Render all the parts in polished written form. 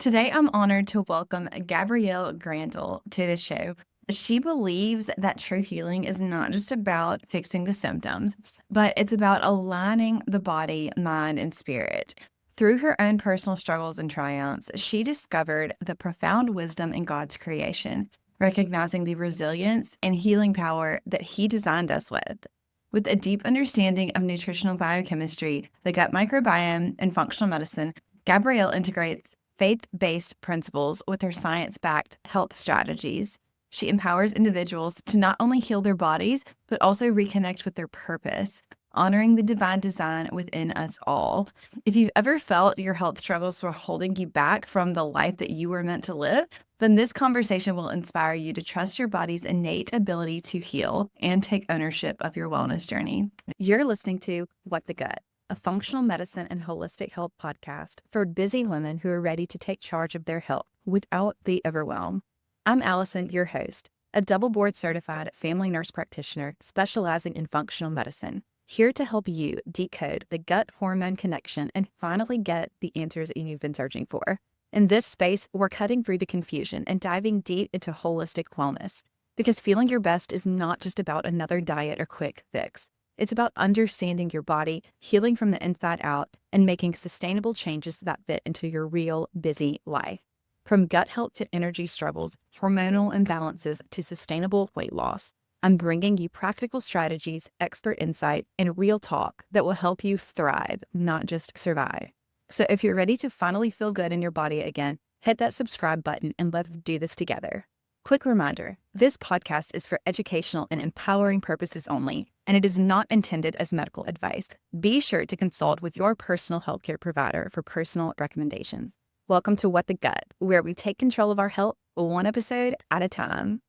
Today, I'm honored to welcome Gabrielle Grandell to the show. She believes that true healing is not just about fixing the symptoms, but it's about aligning the body, mind, and spirit. Through her own personal struggles and triumphs, she discovered the profound wisdom in God's creation, recognizing the resilience and healing power that He designed us with. With a deep understanding of nutritional biochemistry, the gut microbiome, and functional medicine, Gabrielle integrates faith-based principles with her science-backed health strategies. She empowers individuals to not only heal their bodies, but also reconnect with their purpose, honoring the divine design within us all. If you've ever felt your health struggles were holding you back from the life that you were meant to live, then this conversation will inspire you to trust your body's innate ability to heal and take ownership of your wellness journey. You're listening to What the Gut, a functional medicine and holistic health podcast for busy women who are ready to take charge of their health without the overwhelm. I'm Allison, your host, a double board certified family nurse practitioner specializing in functional medicine, here to help you decode the gut hormone connection and finally get the answers you've been searching for. In this space, we're cutting through the confusion and diving deep into holistic wellness, because feeling your best is not just about another diet or quick fix. It's about understanding your body, healing from the inside out, and making sustainable changes that fit into your real, busy life. From gut health to energy struggles, hormonal imbalances to sustainable weight loss, I'm bringing you practical strategies, expert insight, and real talk that will help you thrive, not just survive. So if you're ready to finally feel good in your body again, hit that subscribe button and let's do this together. Quick reminder, this podcast is for educational and empowering purposes only, and it is not intended as medical advice. Be sure to consult with your personal healthcare provider for personal recommendations. Welcome to What the Gut, where we take control of our health one episode at a time.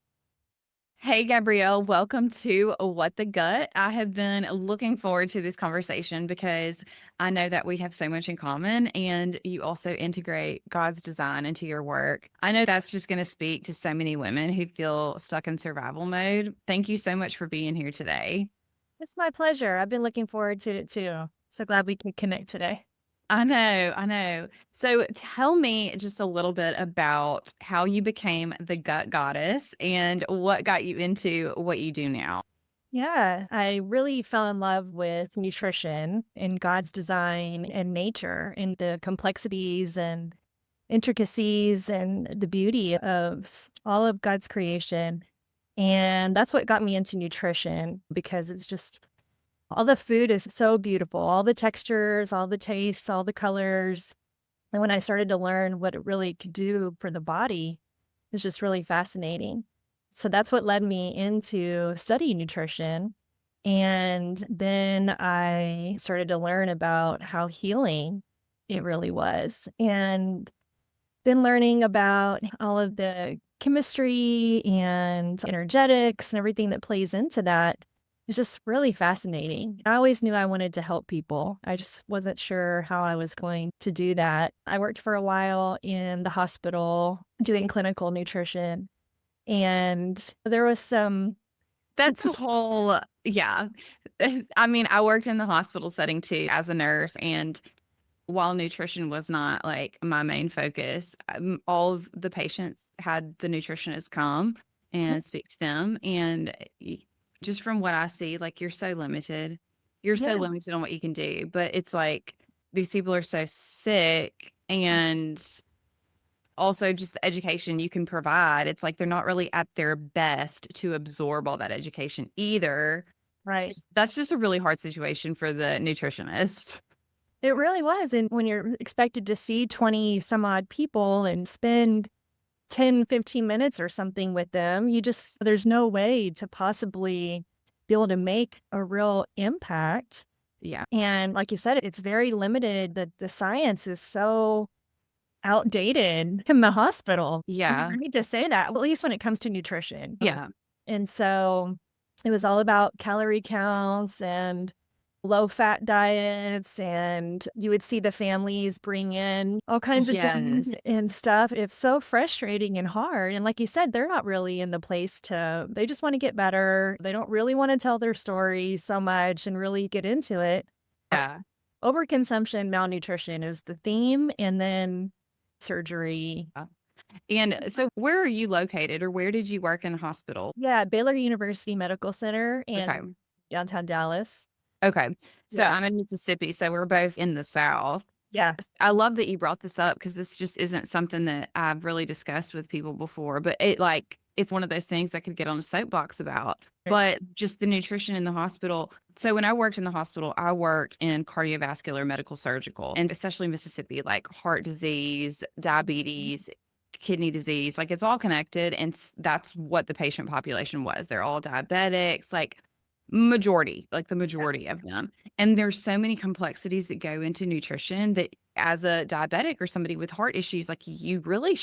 Hey, Gabrielle, welcome to What the Gut. I have been looking forward to this conversation because I know that we have so much in common, and you also integrate God's design into your work. I know that's just going to speak to so many women who feel stuck in survival mode. Thank you so much for being here today. It's my pleasure. I've been looking forward to it too. So glad we could connect today. I know. So tell me just a little bit about how you became the gut goddess and what got you into what you do now. Yeah, I really fell in love with nutrition and God's design and nature and the complexities and intricacies and the beauty of all of God's creation. And that's what got me into nutrition, because it's just all the food is so beautiful, all the textures, all the tastes, all the colors. And when I started to learn what it really could do for the body, it's just really fascinating. So that's what led me into studying nutrition. And then I started to learn about how healing it really was. And then learning about all of the chemistry and energetics and everything that plays into that is just really fascinating. I always knew I wanted to help people. I just wasn't sure how I was going to do that. I worked for a while in the hospital doing clinical nutrition, and there was some. That's a whole, yeah. I mean, I worked in the hospital setting too as a nurse, and while nutrition was not like my main focus, all of the patients had the nutritionist come and speak to them. And just from what I see, like you're so limited. You're so Yeah. limited on what you can do. But it's like these people are so sick, and also just the education you can provide. It's like they're not really at their best to absorb all that education either. Right. That's just a really hard situation for the nutritionist. It really was. And when you're expected to see 20 some odd people and spend 10, 15 minutes or something with them, there's no way to possibly be able to make a real impact. Yeah. And like you said, it's very limited. The science is so outdated in the hospital. Yeah. I need to say that, at least when it comes to nutrition. Yeah. And so it was all about calorie counts and low fat diets, and you would see the families bring in all kinds of junk Yes. and stuff. It's so frustrating and hard. And like you said, they're not really in the place they just want to get better. They don't really want to tell their story so much and really get into it. Yeah. Overconsumption, malnutrition is the theme. And then surgery. And so where are you located, or where did you work in the hospital? Yeah, Baylor University Medical Center Okay. in downtown Dallas. Okay. So Yeah. I'm in Mississippi, so we're both in the South. Yeah. I love that you brought this up because this just isn't something that I've really discussed with people before, but it's one of those things I could get on a soapbox about. But just the nutrition in the hospital. So when I worked in the hospital, I worked in cardiovascular medical surgical, and especially Mississippi, like heart disease, diabetes, kidney disease, like it's all connected. And that's what the patient population was. They're all diabetics, like the majority of them. And there's so many complexities that go into nutrition that as a diabetic or somebody with heart issues, like you really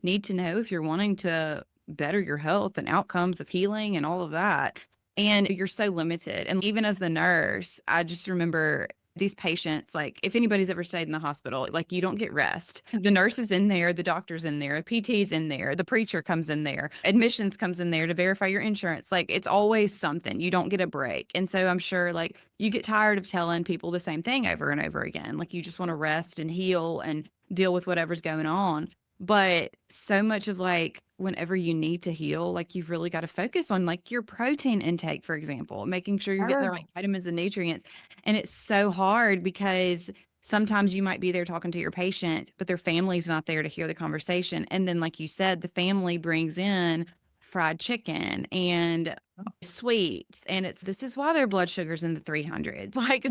need to know if you're wanting to better your health and outcomes of healing and all of that. And you're so limited. And even as the nurse, I just remember these patients, like if anybody's ever stayed in the hospital, like you don't get rest. The nurse is in there, the doctor's in there, the PT's in there, the preacher comes in there, admissions comes in there to verify your insurance. Like it's always something. You don't get a break. And so I'm sure like you get tired of telling people the same thing over and over again. Like you just want to rest and heal and deal with whatever's going on. But so much of like whenever you need to heal, like you've really got to focus on like your protein intake, for example, making sure you're getting the right vitamins and nutrients. And it's so hard because sometimes you might be there talking to your patient, but their family's not there to hear the conversation. And then, like you said, the family brings in fried chicken and sweets. And this is why their blood sugar's in the 300s. Like,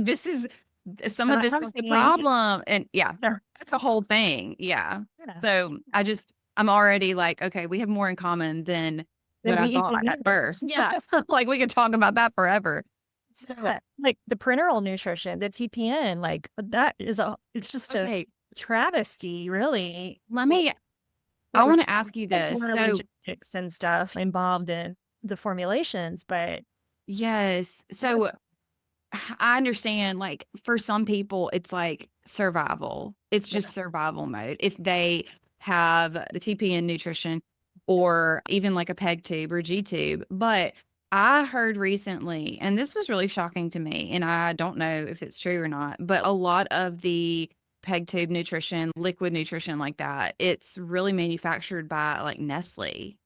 some of this is the problem. And yeah, that's a whole thing. Yeah. So I'm already like, okay, we have more in common than what I thought at first. Yeah. Like we could talk about that forever. So, like the parenteral nutrition, the TPN, like that it's just a travesty, really. I want to ask you this. So, logistics and stuff involved in the formulations, but yes. So I understand, like, for some people, it's like survival. It's just survival mode. If they have the TPN nutrition or even like a PEG tube or G tube. But I heard recently, and this was really shocking to me, and I don't know if it's true or not, but a lot of the PEG tube nutrition, liquid nutrition like that, it's really manufactured by like Nestle.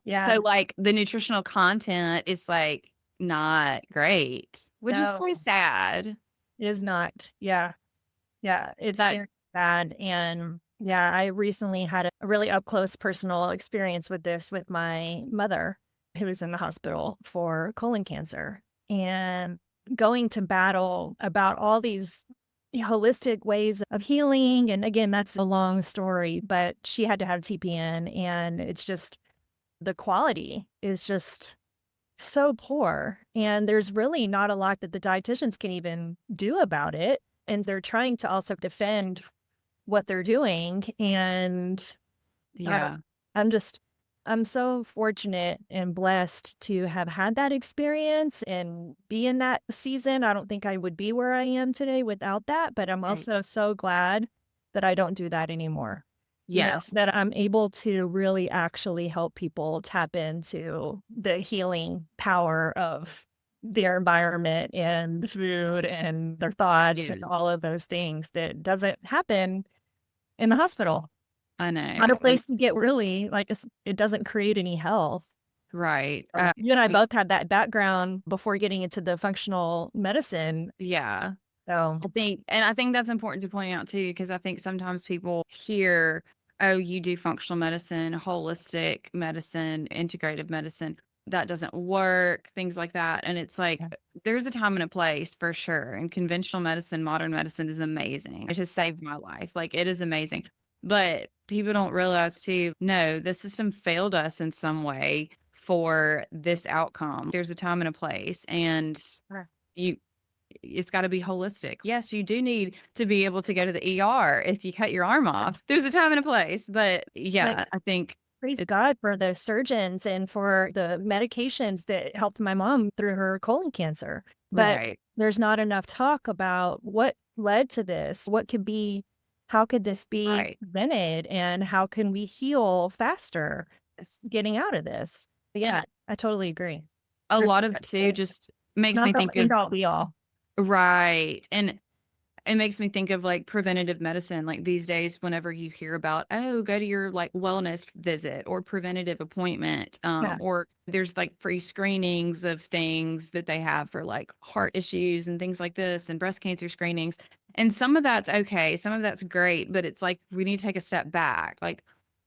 yeah. So like the nutritional content is like not great, which is so sad. It is not. Yeah. Yeah. It's very bad. And yeah, I recently had a really up close personal experience with this with my mother, who was in the hospital for colon cancer, and going to battle about all these holistic ways of healing. And again, that's a long story, but she had to have TPN, and it's just the quality is just so poor. And there's really not a lot that the dietitians can even do about it. And they're trying to also defend what they're doing. And Yeah. I'm so fortunate and blessed to have had that experience and be in that season. I don't think I would be where I am today without that, but I'm also so glad that I don't do that anymore. Yes. That I'm able to really actually help people tap into the healing power of their environment and food and their thoughts and all of those things that doesn't happen in the hospital. I know. Not a place to get really, like, it doesn't create any health. Right. You and I both had that background before getting into the functional medicine. Yeah. So I think that's important to point out too, because I think sometimes people hear, oh, you do functional medicine, holistic medicine, integrative medicine. That doesn't work, things like that. And it's like, there's a time and a place for sure. And conventional medicine, modern medicine is amazing. It has saved my life. Like it is amazing. But people don't realize too, no, the system failed us in some way for this outcome. There's a time and a place, and it's got to be holistic. Yes, you do need to be able to go to the ER if you cut your arm off. There's a time and a place, but yeah, I think praise God for the surgeons and for the medications that helped my mom through her colon cancer. But there's not enough talk about what led to this. How could this be prevented, and how can we heal faster getting out of this? But yeah, I totally agree. A lot of it too just makes me think of we all. Right. And It makes me think of, like, preventative medicine, like, these days, whenever you hear about, "Oh, go to your, like, wellness visit or preventative appointment," Yeah. or there's, like, free screenings of things that they have for, like, heart issues and things like this and breast cancer screenings, and some of that's okay, some of that's great, but it's like, we need to take a step back, like,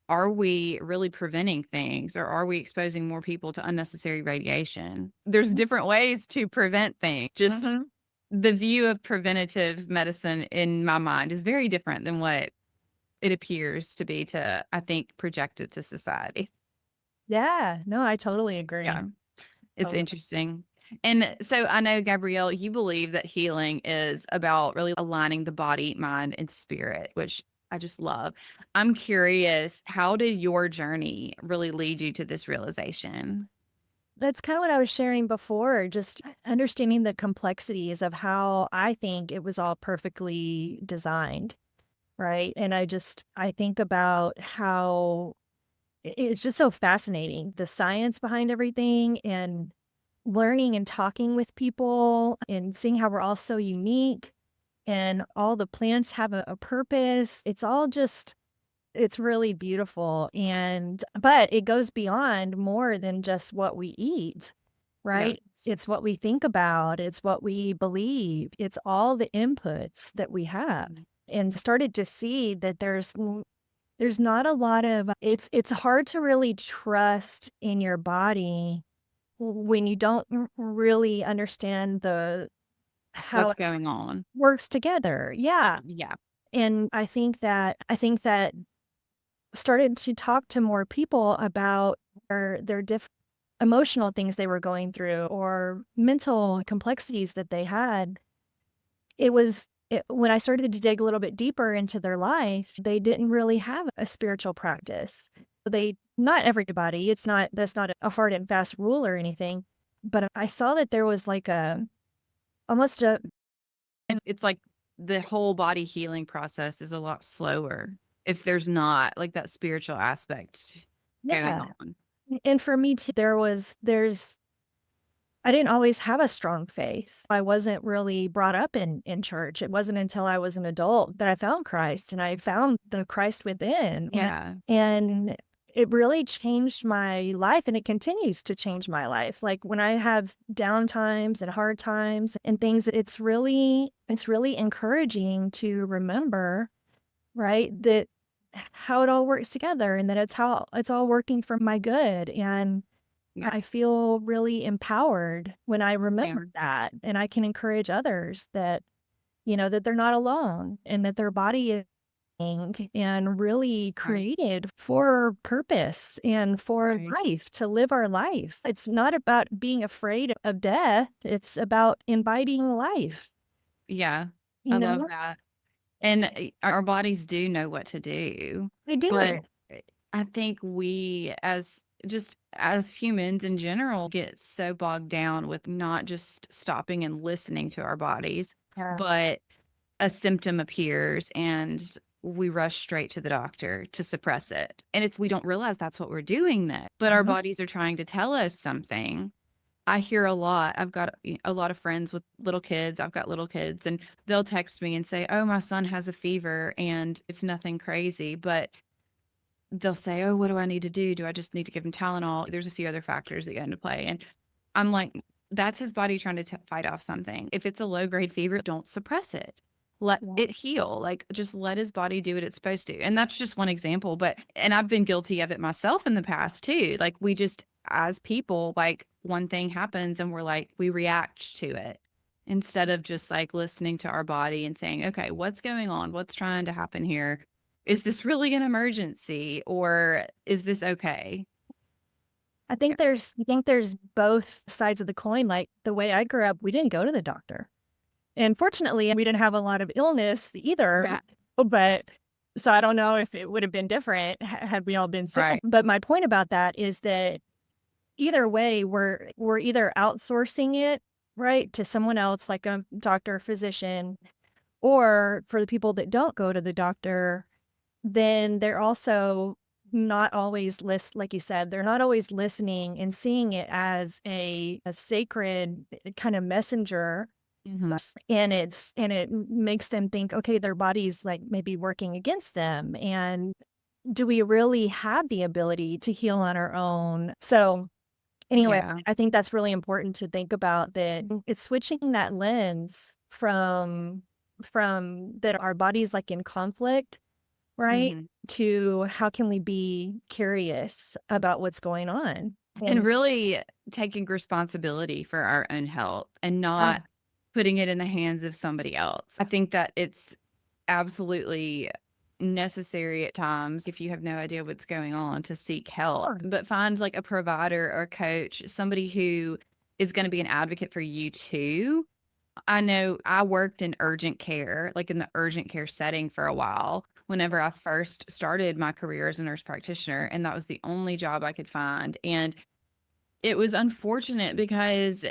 are we really preventing things, or are we exposing more people to unnecessary radiation? There's different ways to prevent things, just Mhm. the view of preventative medicine in my mind is very different than what it appears to be to, I think, projected to society. Yeah. No, I totally Yeah, agree. it's Totally. interesting. And so I know, Gabrielle, you believe that healing is about really aligning the body, mind, and spirit, which I just love. I'm curious, how did your journey really lead you to this realization? That's kinda what I was sharing before, just understanding the complexities of how I think it was all perfectly designed, right? And I think about how it's just so fascinating, the science behind everything and learning and talking with people and seeing how we're all so unique and all the plants have a purpose. It's all just it's really beautiful, and but it goes beyond more than just what we eat, Yeah. right? It's what we think about, it's what we believe, it's all the inputs that we have, and started to see that there's not a lot of it's hard to really trust in your body when you don't really understand the how What's it going on? works together. Yeah, Yeah. and I think that started to talk to more people about their emotional things they were going through or mental complexities that they had. When I started to dig a little bit deeper into their life, they didn't really have a spiritual practice. Not everybody, that's not a hard and fast rule or anything, but I saw that there was like almost a And it's like the whole body healing process is a lot slower if there's not like that spiritual aspect going yeah. on. And for me too, there's I didn't always have a strong faith. I wasn't really brought up in church. It wasn't until I was an adult that I found Christ and I found the Christ within. Yeah. And it really changed my life and it continues to change my life. Like when I have down times and hard times and things, it's really encouraging to remember, right, that how it all works together and that it's all working for my good. And Yeah. I feel really empowered when I Yeah. remember that, and I can encourage others that, that they're not alone and that their body is and really Right. created for purpose and for Right. life, to live our life. It's not about being afraid of death, it's about inviting life, Yeah. I you love know? that. And our bodies do know what to do. They do. But I think we as humans in general get so bogged down with not just stopping and listening to our bodies, Yeah. but a symptom appears and we rush straight to the doctor to suppress it. And we don't realize that's what we're doing then. But our Mhm. bodies are trying to tell us something. I hear a lot. I've got a lot of friends with little kids. I've got little kids and they'll text me and say, "Oh, my son has a fever and it's nothing crazy." But they'll say, "Oh, what do I need to do? Do I just need to give him Tylenol?" There's a few other factors that go into play. And I'm like, that's his body trying to fight off something. If it's a low grade fever, don't suppress it. Let Yeah. it heal. Like, just let his body do what it's supposed to. And that's just one example. And I've been guilty of it myself in the past too. Like, we just, as people, like, one thing happens and we react to it instead of just like listening to our body and saying, okay, what's going on? What's trying to happen here? Is this really an emergency or is this okay? Yeah. I think there's both sides of the coin, like, the way I grew up, we didn't go to the doctor. And fortunately, we didn't have a lot of illness either, Yeah. but so I don't know if it would have been different had we all been sick. Right. But my point about that is that either way, we're either outsourcing it, right, to someone else, like a doctor or physician, or for the people that don't go to the doctor, then they're also not always like you said, they're not always listening and seeing it as a sacred kind of messenger Mhm. And it makes them think, okay, their body's like maybe working against them. And do we really have the ability to heal on our own? So anyway, Yeah. I think that's really important to think about, that it's switching that lens from that our body's like in conflict, right? Mhm. To how can we be curious about what's going on? And And really taking responsibility for our own health and ah, not putting it in the hands of somebody else. I think that it's absolutely necessary at times if you have no idea what's going on to seek help, sure. but find like a provider or coach, somebody who is going to be an advocate for you too. I know I worked in urgent care, like in the urgent care setting for a while whenever I first started my career as a nurse practitioner. And that was the only job I could find. And it was unfortunate because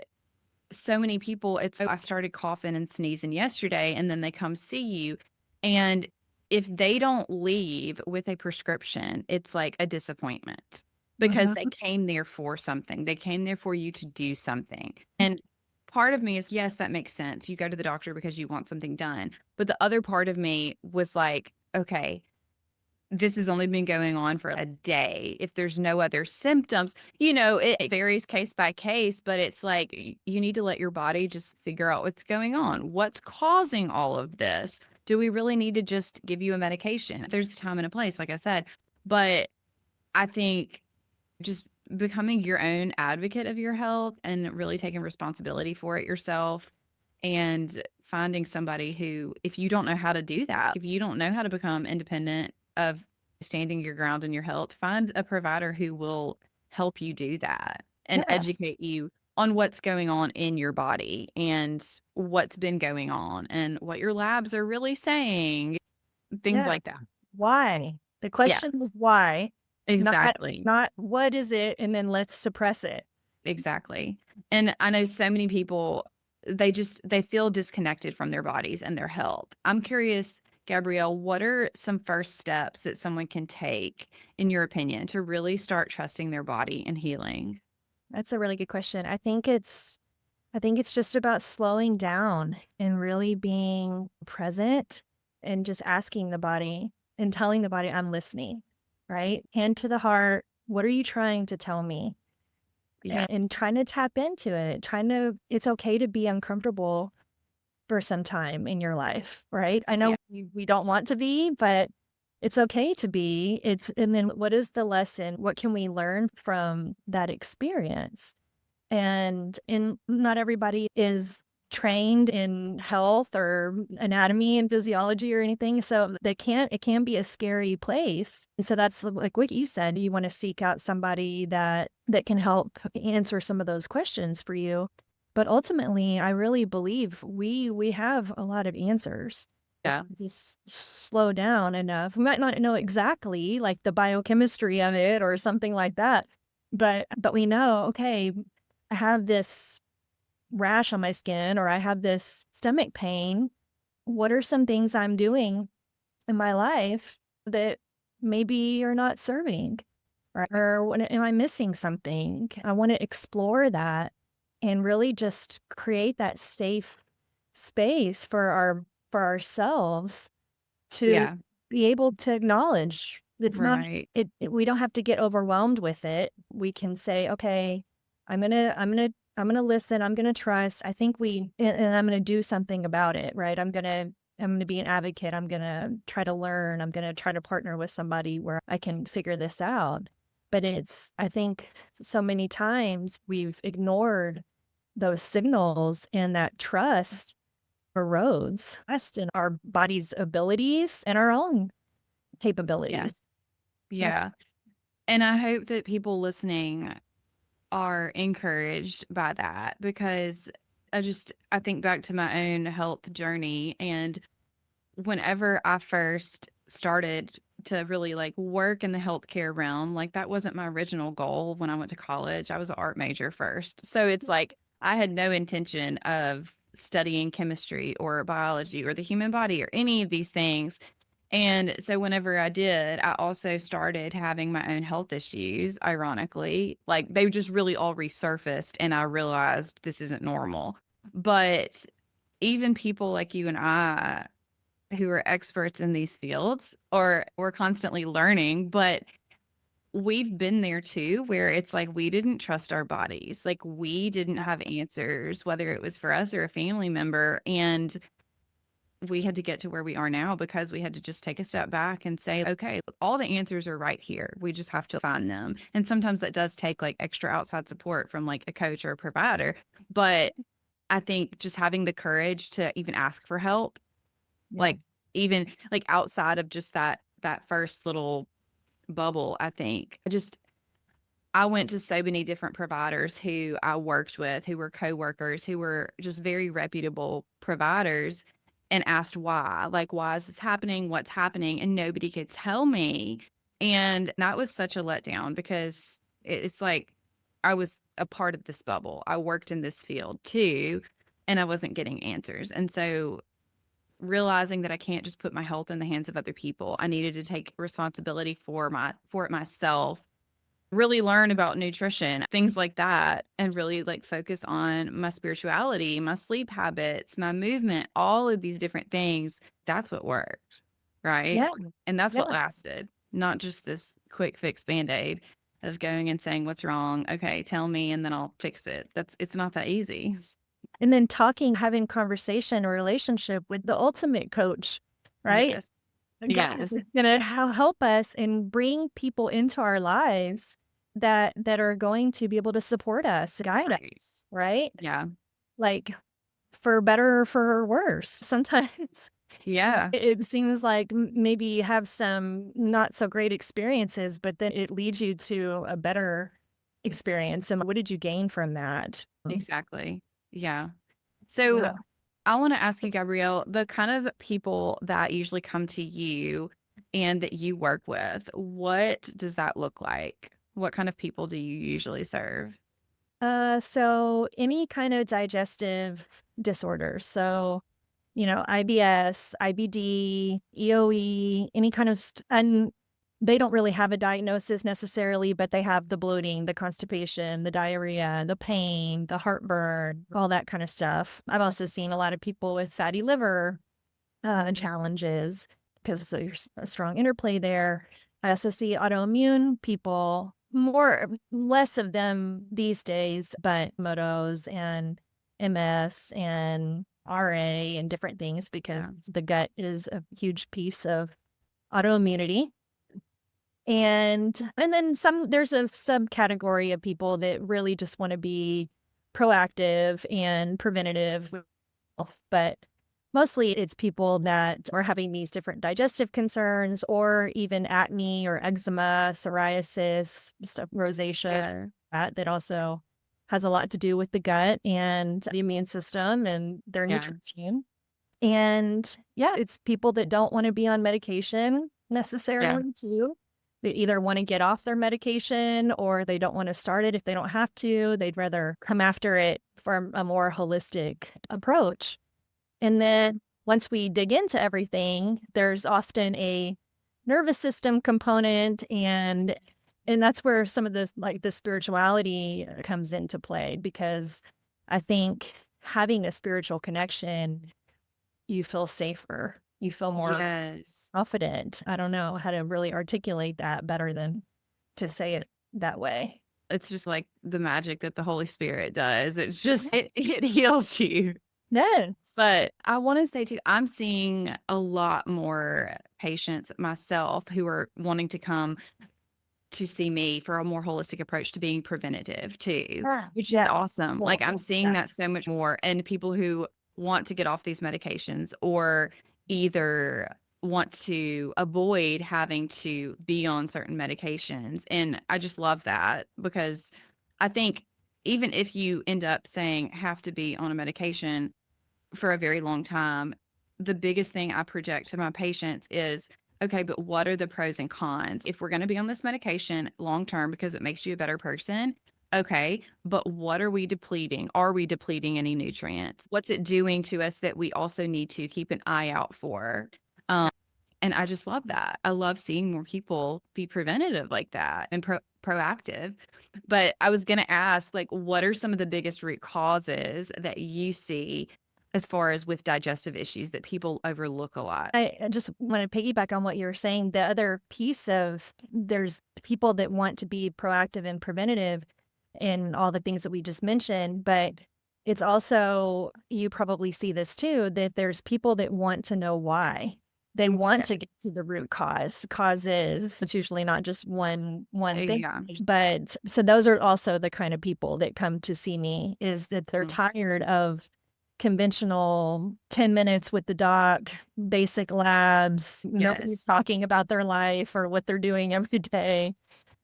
so many people, I started coughing and sneezing yesterday, and then they come see you. And if they don't leave with a prescription, it's like a disappointment because they Mhm. came there for something. They came there for you to do something. And part of me is, yes, that makes sense. You go to the doctor because you want something done. But the other part of me was like, okay, this has only been going on for a day. If there's no other symptoms, it varies case by case, but it's like you need to let your body just figure out what's going on. What's causing all of this? Do we really need to just give you a medication? There's a time and a place, like I said. But I think just becoming your own advocate of your health and really taking responsibility for it yourself and finding somebody who, if you don't know how to do that, if you don't know how to become independent of standing your ground in your health, find a provider who will help you do that and Yeah, educate you on what's going on in your body and what's been going on and what your labs are really saying, things yeah. like that. Why? The Yeah, question was why, not exactly. not what is it, and then let's suppress it. Exactly. And I know so many people, they feel disconnected from their bodies and their health. I'm curious, Gabrielle, what are some first steps that someone can take, in your opinion, to really start trusting their body and healing? That's a really good question. I think it's just about slowing down and really being present and just asking the body and telling the body, I'm listening, right? Hand to the heart. What are you trying to tell me? Yeah. And trying to tap into it, it's okay to be uncomfortable for some time in your life, right? I know Yeah. we don't want to be, but it's okay to be. And then what is the lesson? What can we learn from that experience? And not everybody is trained in health or anatomy and physiology or anything, so it can be a scary place. And so that's like what you said, you wanna seek out somebody that can help answer some of those questions for you. But ultimately, I really believe we have a lot of answers. If Yeah. we just slow down enough. We might not know exactly, like, the biochemistry of it or something like that, but we know, okay, I have this rash on my skin or I have this stomach pain. What are some things I'm doing in my life that maybe are not serving? Or am I missing something? I want to explore that and really just create that safe space for ourselves to Yeah. be able to acknowledge it's not Right. we don't have to get overwhelmed with it. We can say, "Okay, I'm gonna listen, I'm gonna trust. I think and I'm gonna do something about it, right? I'm gonna be an advocate. I'm gonna try to learn. I'm gonna try to partner with somebody where I can figure this out." But I think so many times we've ignored those signals, and that trust erodes trust in our body's abilities and our own Yeah. capabilities. Yep. Yeah. And I hope that people listening are encouraged by that because I think back to my own health journey, and whenever I first started to really like work in the healthcare realm, like that wasn't my original goal when I went to college. I was an art major first. So it's like I had no intention of studying chemistry or biology or the human body or any of these things. And so whenever I did, I also started having my own health issues, ironically. Like they just really all resurfaced and I realized this isn't normal. But even people like you and I who are experts in these fields, or we're constantly learning, but we've been there too, where it's like we didn't trust our bodies. Like we didn't have answers, whether it was for us or a family member. And we had to get to where we are now because we had to just take a step back and say, okay, all the answers are right here. We just have to find them. And sometimes that does take like extra outside support from like a coach or a provider. But I think just having the courage to even ask for help, Yeah. like even like outside of just that first little bubble, I think I went to so many different providers who I worked with, who were coworkers, who were just very reputable providers, and asked why. Like, why is this happening? What's happening? And nobody could tell me. And that was such a letdown because it's like I was a part of this bubble. I worked in this field too, and I wasn't getting answers. And so realizing that I can't just put my health in the hands of other people, I needed to take responsibility for it myself, really learn about nutrition, things like that, and really like focus on my spirituality, my sleep habits, my movement, all of these different things. That's what worked, right? Yeah. And that's what Yeah. lasted, not just this quick fix band-aid of going and saying, what's wrong? Okay, tell me, and then I'll fix it. It's not that easy. And then talking, having conversation or relationship with the ultimate coach, right? Yes. God Yes. is gonna help us and bring people into our lives that are going to be able to support us, guide Right. us, right? Yeah. Like for better or for worse. Sometimes Yeah. it seems like maybe you have some not so great experiences, but then it leads you to a better experience. And what did you gain from that? Exactly. Yeah. So Yeah. I want to ask you, Gabrielle, the kind of people that usually come to you and that you work with, what does that look like? What kind of people do you usually serve? So any kind of digestive disorder. So, IBS, IBD, EOE, any kind of, and they don't really have a diagnosis necessarily, but they have the bloating, the constipation, the diarrhea, the pain, the heartburn, all that kind of stuff. I've also seen a lot of people with fatty liver challenges because there's a strong interplay there. I also see autoimmune people, less of them these days, but motos and MS and RA and different things because Yeah. the gut is a huge piece of autoimmunity. And then there's a subcategory of people that really just want to be proactive and preventative with health, but mostly it's people that are having these different digestive concerns or even acne or eczema, psoriasis, stuff, rosacea, that also has a lot to do with the gut and the immune system and their Yeah. nutrition. And yeah, it's people that don't want to be on medication Yeah. necessarily too. They either want to get off their medication or they don't want to start it if they don't have to. They'd rather come after it from a more holistic approach. And then once we dig into everything, there's often a nervous system component and that's where some of the spirituality comes into play because I think having a spiritual connection, you feel safer. You feel more Yes. confident. I don't know how to really articulate that better than to say it that way. It's just like the magic that the Holy Spirit does. It's just, it heals you. No. But I want to say too, I'm seeing a lot more patients myself who are wanting to come to see me for a more holistic approach to being preventative too, which is Yeah. awesome. Like I'm seeing that so much more, and people who want to get off these medications or either want to avoid having to be on certain medications. And I just love that because I think even if you end up saying have to be on a medication for a very long time, the biggest thing I project to my patients is, okay, but what are the pros and cons? If we're going to be on this medication long term because it makes you a better person, okay, but what are we depleting? Are we depleting any nutrients? What's it doing to us that we also need to keep an eye out for? And I just love that. I love seeing more people be preventative like that and proactive. But I was going to ask, like, what are some of the biggest root causes that you see as far as with digestive issues that people overlook a lot. I just want to piggyback on what you were saying. The other piece of there's people that want to be proactive and preventative in all the things that we just mentioned, but it's also, you probably see this too, that there's people that want to know why. They want to get to the root cause. Causes, it's usually not just one thing. Yeah. But so those are also the kind of people that come to see me, is that they're Mm. tired of conventional 10 minutes with the doc, basic labs, nobody's Yes. talking about their life or what they're doing every day.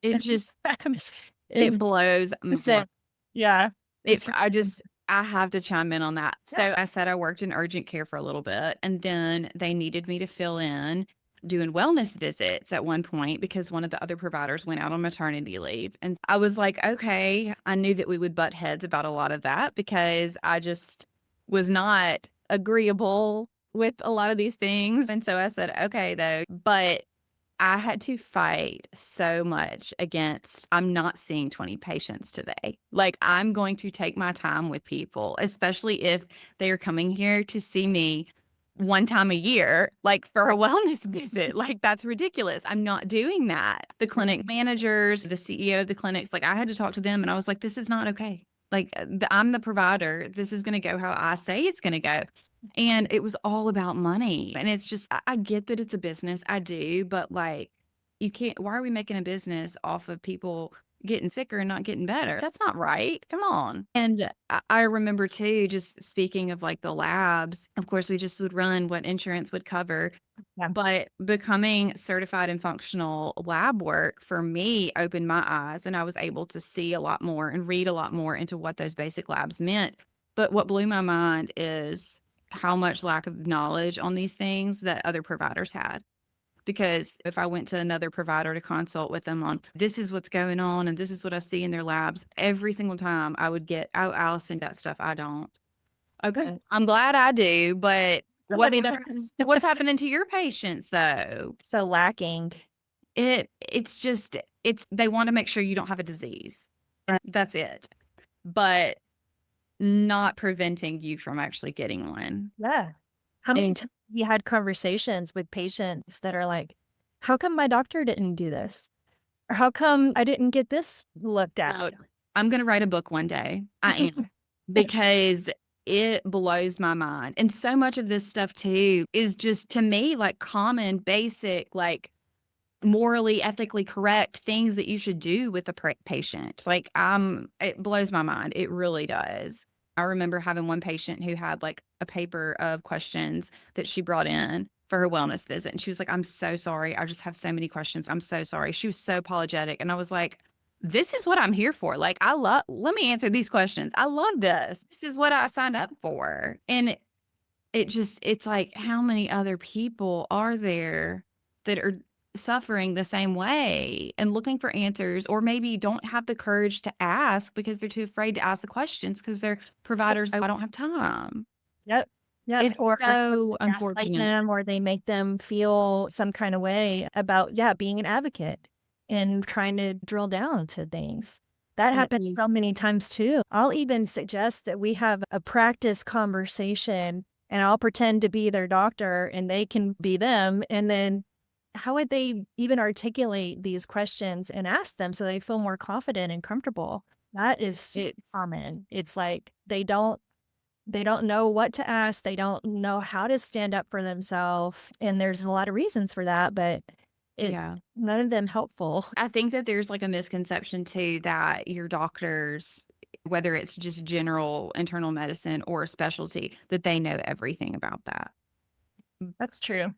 It just, It's it blows my it. Yeah. If It's I have to chime in on that. So I said I worked in urgent care for a little bit, and then they needed me to fill in doing wellness visits at one point because one of the other providers went out on maternity leave. And I was like, okay, I knew that we would butt heads about a lot of that because I just was not agreeable with a lot of these things. And so I said, okay, though, but I had to fight so much against, I'm not seeing 20 patients today. Like, I'm going to take my time with people, especially if they are coming here to see me one time a year, like for a wellness visit. Like, that's ridiculous. I'm not doing that. The clinic managers, the CEO of the clinics, like, I had to talk to them and I was like, this is not okay. Like, I'm the provider. This is going to go how I say it's going to go. And it was all about money. And it's just, I get that it's a business. I do. But like, you can't, why are we making a business off of people getting sicker and not getting better? That's not right. Come on. And I remember too, just speaking of like the labs, of course, we just would run what insurance would cover. Yeah. But becoming certified in functional lab work for me opened my eyes, and I was able to see a lot more and read a lot more into what those basic labs meant. But what blew my mind is how much lack of knowledge on these things that other providers had. Because if I went to another provider to consult with them on this is what's going on and this is what I see in their labs, every single time I would get, oh, Allison, that stuff I don't. Okay. I'm glad I do, but Nobody does. what's happening to your patients though? So lacking. It's just, they want to make sure you don't have a disease. Right. That's it. But not preventing you from actually getting one. Yeah. How many times have you had conversations with patients that are like, how come my doctor didn't do this? Or how come I didn't get this looked at? I'm going to write a book one day. I am. Because it blows my mind. And so much of this stuff too is just, to me, like common, basic, like morally, ethically correct things that you should do with a patient. Like, it blows my mind. It really does. I remember having one patient who had like a paper of questions that she brought in for her wellness visit. And she was like, I'm so sorry. I just have so many questions. I'm so sorry. She was so apologetic. And I was like, this is what I'm here for. Like, let me answer these questions. I love this. This is what I signed up for. And it's like, how many other people are there that are suffering the same way and looking for answers, or maybe don't have the courage to ask because they're too afraid to ask the questions because their providers, oh, I don't have time. Yep. Yeah. It's Or so gaslight unfortunate. them, or they make them feel some kind of way about, being an advocate and trying to drill down to things. That happens so many times too. I'll even suggest that we have a practice conversation and I'll pretend to be their doctor and they can be them. And then how would they even articulate these questions and ask them so they feel more confident and comfortable? That is common. It's like they don't know what to ask. They don't know how to stand up for themselves. And there's a lot of reasons for that, but none of them helpful. I think that there's like a misconception too that your doctors, whether it's just general internal medicine or a specialty, that they know everything about that. That's true.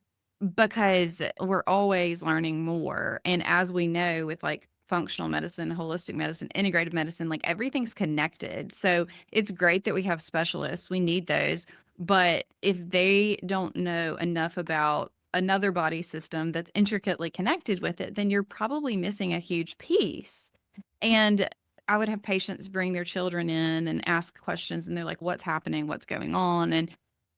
Because we're always learning more. And as we know, with like functional medicine, holistic medicine, integrative medicine, like everything's connected. So it's great that we have specialists. We need those. But if they don't know enough about another body system that's intricately connected with it, then you're probably missing a huge piece. And I would have patients bring their children in and ask questions, and they're like, what's happening? What's going on? And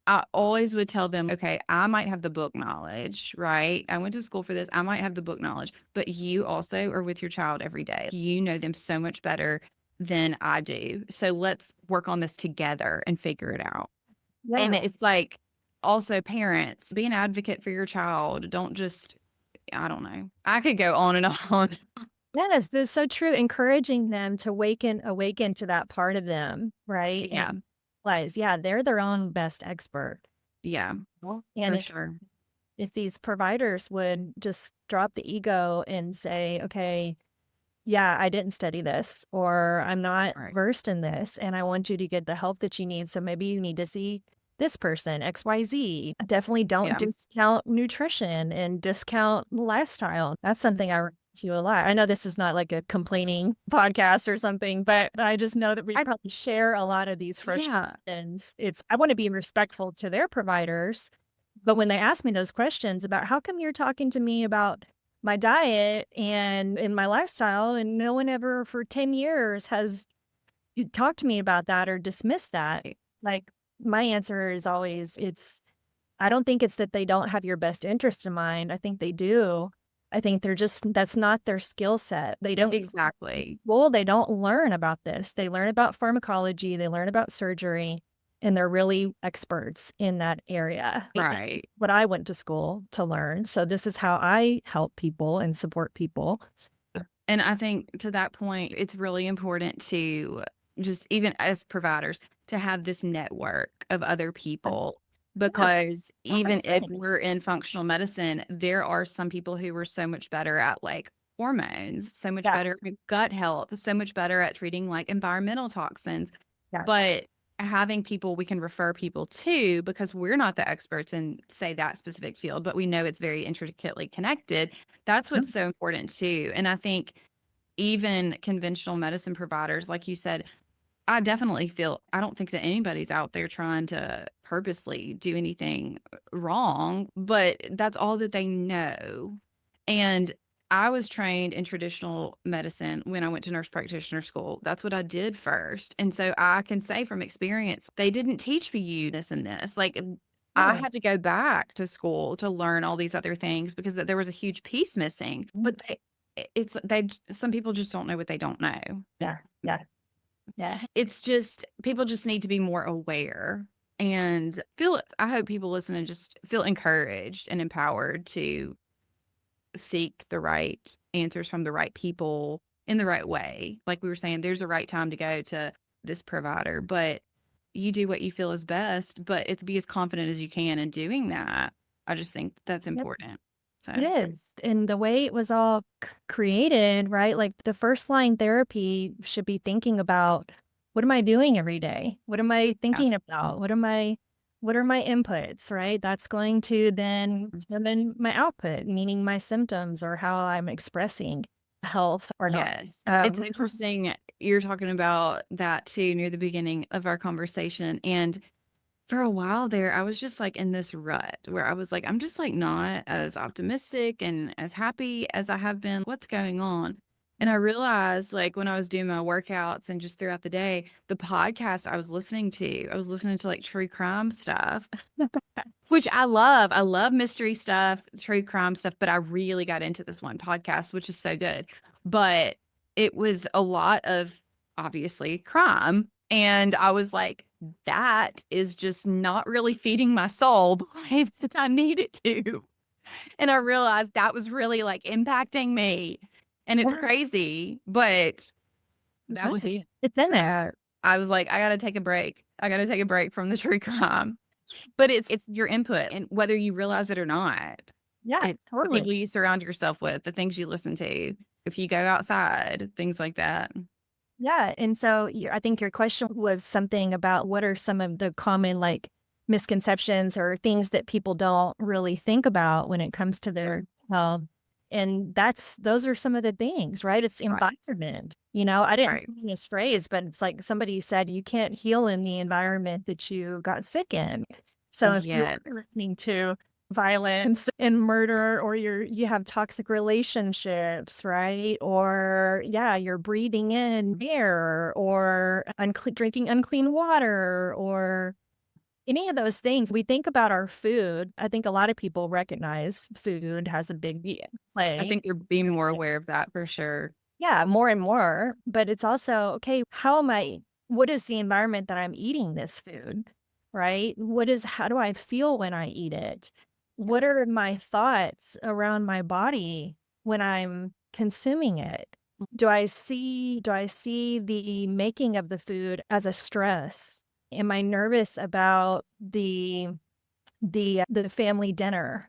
I always would tell them, okay, I might have the book knowledge, right? I went to school for this. I might have the book knowledge, but you also are with your child every day. You know them so much better than I do. So let's work on this together and figure it out. And Yeah. it's like, also parents, be an advocate for your child. Don't just, I don't know. I could go on and on. Yes, that's so true. Encouraging them to awaken to that part of them, right? Yeah. And realize, yeah, they're their own best expert. Yeah, And for sure. if these providers would just drop the ego and say, okay, yeah, I didn't study this, or I'm not Right. versed in this, and I want you to get the help that you need. So maybe you need to see this person, XYZ. Definitely don't Yeah. discount nutrition and discount lifestyle. That's something I run into a lot. I know this is not like a complaining podcast or something, but I just know that we I probably share a lot of these Yeah. frustrations. I want to be respectful to their providers, but when they ask me those questions about how come you're talking to me about my diet and my lifestyle, and no one ever for 10 years has talked to me about that or dismissed that. Like, my answer is always, I don't think it's that they don't have your best interest in mind. I think they do. I think that's not their skill set. They don't, Exactly. well, they don't learn about this. They learn about pharmacology, they learn about surgery, and they're really experts in that area. Right. What I went to school to learn. So this is how I help people and support people. And I think to that point, it's really important to just, even as providers, to have this network of other people, Yeah, because even makes if we're sense. in functional medicine, there are some people who are so much better at like hormones, so much Yeah, better at gut health, so much better at treating like environmental toxins. yeah. But having people we can refer people to, because we're not the experts in, say, that specific field, but we know it's very intricately connected. That's what's so important too. And I think even conventional medicine providers, like you said, I definitely feel, I don't think that anybody's out there trying to purposely do anything wrong, but that's all that they know. And I was trained in traditional medicine when I went to nurse practitioner school. That's what I did first. And so I can say from experience, they didn't teach you this and this. Like, I Yeah, had to go back to school to learn all these other things because there was a huge piece missing. But some people just don't know what they don't know. yeah, yeah, yeah. It's just, people just need to be more aware and feel, I hope people listen and just feel encouraged and empowered to seek the right answers from the right people in the right way. Like we were saying, there's a right time to go to this provider, but you do what you feel is best, but it's be as confident as you can in doing that. I just think that's Yep, important. So, it is. And the way it was all created, right? Like the first line therapy should be thinking about, what am I doing every day? What am I yeah. thinking about? What are my inputs, right? That's going to then determine my output, meaning my symptoms or how I'm expressing health or not. Yes. It's interesting you're talking about that too near the beginning of our conversation. And for a while there, I was just like in this rut where I was like, I'm just like not as optimistic and as happy as I have been. What's going on? And I realized, like, when I was doing my workouts and just throughout the day, the podcast I was listening to like true crime stuff, which I love. I love mystery stuff, true crime stuff, but I really got into this one podcast, which is so good. But it was a lot of, obviously, crime. And I was like, that is just not really feeding my soul the way that I need it to. And I realized that was really like impacting me. And it's Yeah, crazy, but that was it. it's in there. I was like, I got to take a break. I got to take a break from the true crime. But it's your input and whether you realize it or not. Yeah, It's the totally. people you surround yourself with, the things you listen to, if you go outside, things like that. Yeah, and so I think your question was something about what are some of the common like misconceptions or things that people don't really think about when it comes to their health. And those are some of the things, right? It's Right. environment. I didn't Right. mean this phrase, but it's like somebody said, you can't heal in the environment that you got sick in. So if you're Yeah. listening to violence and murder, or you have toxic relationships, right? Or yeah, you're breathing in air, or drinking unclean water, or any of those things. We think about our food. I think a lot of people recognize food has a big Yeah. I play. think you're being more aware of that for sure. Yeah, more and more, but it's also, okay, what is the environment that I'm eating this food? right? How do I feel when I eat it? What are my thoughts around my body when I'm consuming it? Do I see the making of the food as a stress? Am I nervous about the family dinner,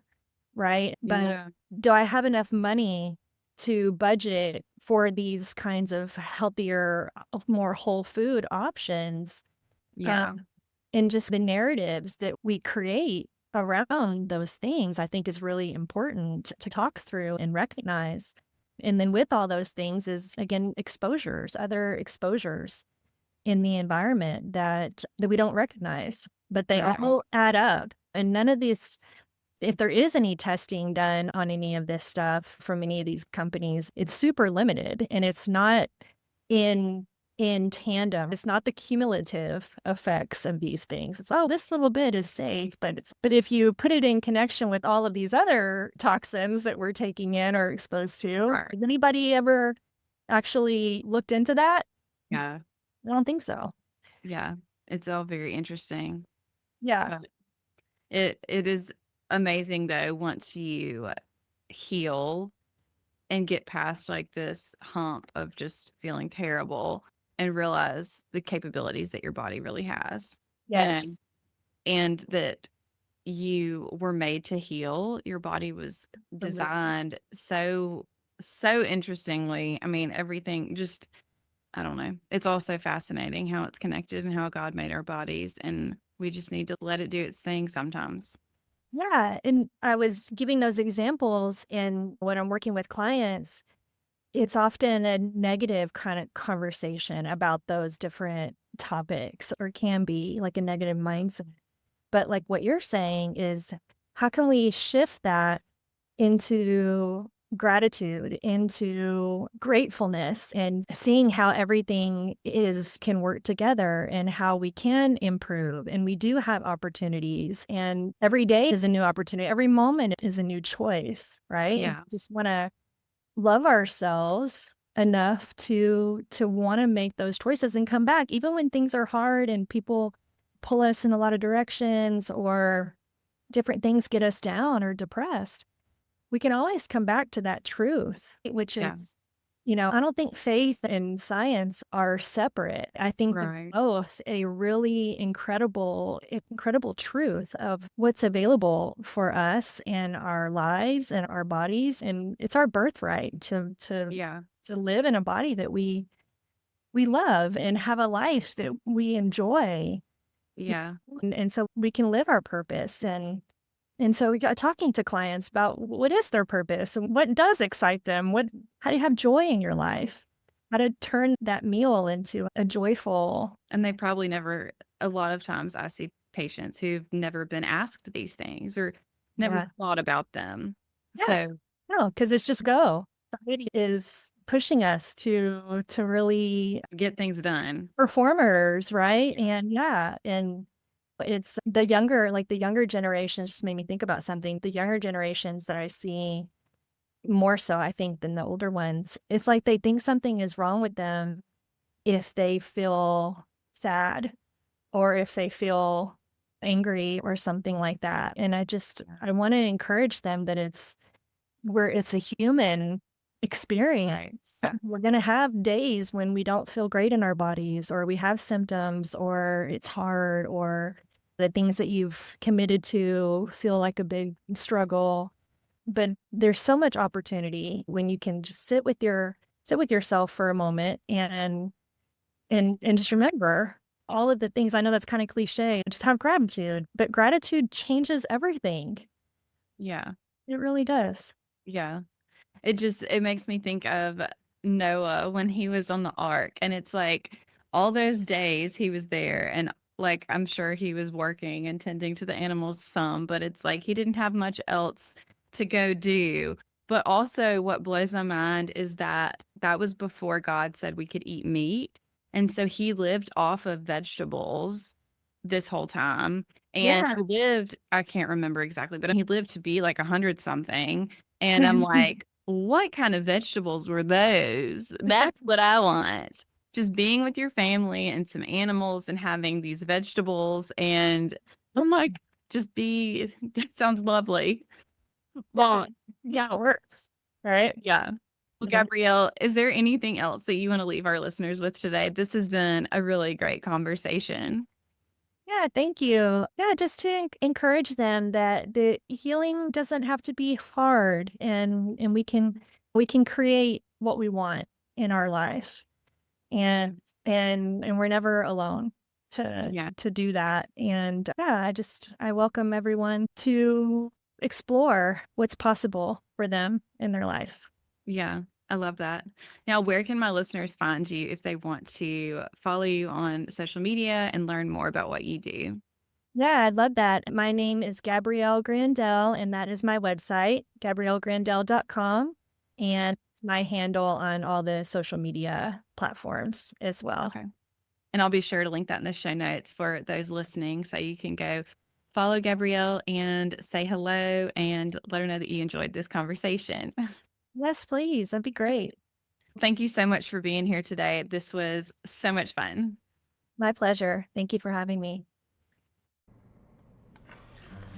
right? But Yeah. do I have enough money to budget for these kinds of healthier, more whole food options? Yeah. Um, and just the narratives that we create around those things, I think is really important to talk through and recognize. And then with all those things is again exposures, other exposures in the environment that we don't recognize, but they Right. all add up. And none of these, if there is any testing done on any of this stuff from any of these companies, it's super limited and it's not in in tandem. It's not the cumulative effects of these things. It's, oh, this little bit is safe, but if you put it in connection with all of these other toxins that we're taking in or exposed to, Right. has anybody ever actually looked into that? Yeah. I don't think so. Yeah. It's all very interesting. Yeah. But it is amazing though once you heal and get past like this hump of just feeling terrible and realize the capabilities that your body really has, you know, Yes. and that you were made to heal. Your body was Absolutely. designed so interestingly. I mean, everything just I don't know. It's all so fascinating how it's connected and how God made our bodies, and we just need to let it do its thing sometimes. Yeah, and I was giving those examples, and when I'm working with clients, it's often a negative kind of conversation about those different topics, or can be like a negative mindset. But like what you're saying is, how can we shift that into gratitude, into gratefulness, and seeing how everything is can work together and how we can improve, and we do have opportunities, and every day is a new opportunity. Every moment is a new choice, right? And Yeah. just want to love ourselves enough to want to make those choices and come back even when things are hard and people pull us in a lot of directions, or different things get us down or depressed. We can always come back to that truth, which Yeah. is, I don't think faith and science are separate. I think they're Right. both a really incredible truth of what's available for us and our lives and our bodies. And it's our birthright Yeah. to live in a body that we love and have a life that we enjoy. Yeah. And so we can live our purpose. And so we got talking to clients about what is their purpose and what does excite them. How do you have joy in your life? How to turn that meal into a joyful. And they probably never a lot of times I see patients who've never been asked these things or never Yeah. thought about them. Yeah. So, No, because it's just go. Society is pushing us to really get things done. performers, right? And yeah, and it's the younger generations just made me think about something. The younger generations that I see more so, I think, than the older ones, it's like they think something is wrong with them if they feel sad or if they feel angry or something like that. And I want to encourage them that it's a human experience. Yeah. We're going to have days when we don't feel great in our bodies, or we have symptoms, or it's hard, or the things that you've committed to feel like a big struggle. But there's so much opportunity when you can just sit with yourself for a moment and just remember all of the things. I know that's kind of cliche, just have gratitude, but gratitude changes everything. Yeah. It really does. Yeah. It makes me think of Noah when he was on the ark, and it's like all those days he was there, and like I'm sure he was working and tending to the animals some, but it's like he didn't have much else to go do. But also what blows my mind is that that was before God said we could eat meat. And so he lived off of vegetables this whole time. And Yeah. he lived, I can't remember exactly, but he lived to be like 100 something. And I'm like, what kind of vegetables were those? That's what I want. just being with your family and some animals and having these vegetables and oh my, just be, sounds lovely. Well, yeah, it works, right? Yeah. Well, Doesn't Gabrielle, is there anything else that you want to leave our listeners with today? This has been a really great conversation. Yeah, thank you. Yeah, just to encourage them that the healing doesn't have to be hard, and we can create what we want in our life, and we're never alone to Yeah. to do that. And yeah, I welcome everyone to explore what's possible for them in their life. Yeah. I love that. Now, where can my listeners find you if they want to follow you on social media and learn more about what you do? Yeah, I love that. My name is Gabrielle Grandell, and that is my website, gabriellegrandell.com. And it's my handle on all the social media platforms as well. Okay. And I'll be sure to link that in the show notes for those listening so you can go follow Gabrielle and say hello and let her know that you enjoyed this conversation. Yes, please. That'd be great. Thank you so much for being here today. This was so much fun. My pleasure. Thank you for having me.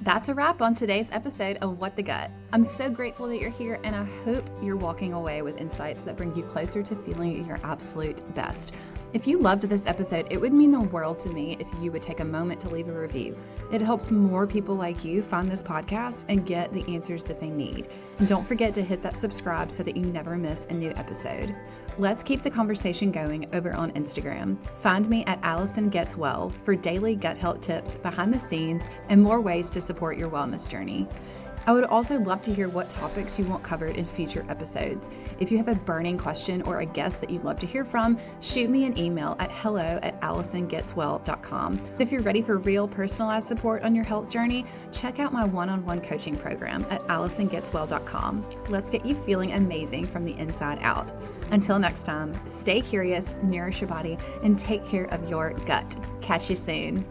That's a wrap on today's episode of What the Gut. I'm so grateful that you're here, and I hope you're walking away with insights that bring you closer to feeling your absolute best. If you loved this episode, it would mean the world to me if you would take a moment to leave a review. It helps more people like you find this podcast and get the answers that they need. And don't forget to hit that subscribe so that you never miss a new episode. Let's keep the conversation going over on Instagram. Find me at Allison Gets Well for daily gut health tips, behind the scenes, and more ways to support your wellness journey. I would also love to hear what topics you want covered in future episodes. If you have a burning question or a guest that you'd love to hear from, shoot me an email at hello@allisongetswell.com. If you're ready for real personalized support on your health journey, check out my one-on-one coaching program at allisongetswell.com. Let's get you feeling amazing from the inside out. Until next time, stay curious, nourish your body, and take care of your gut. Catch you soon.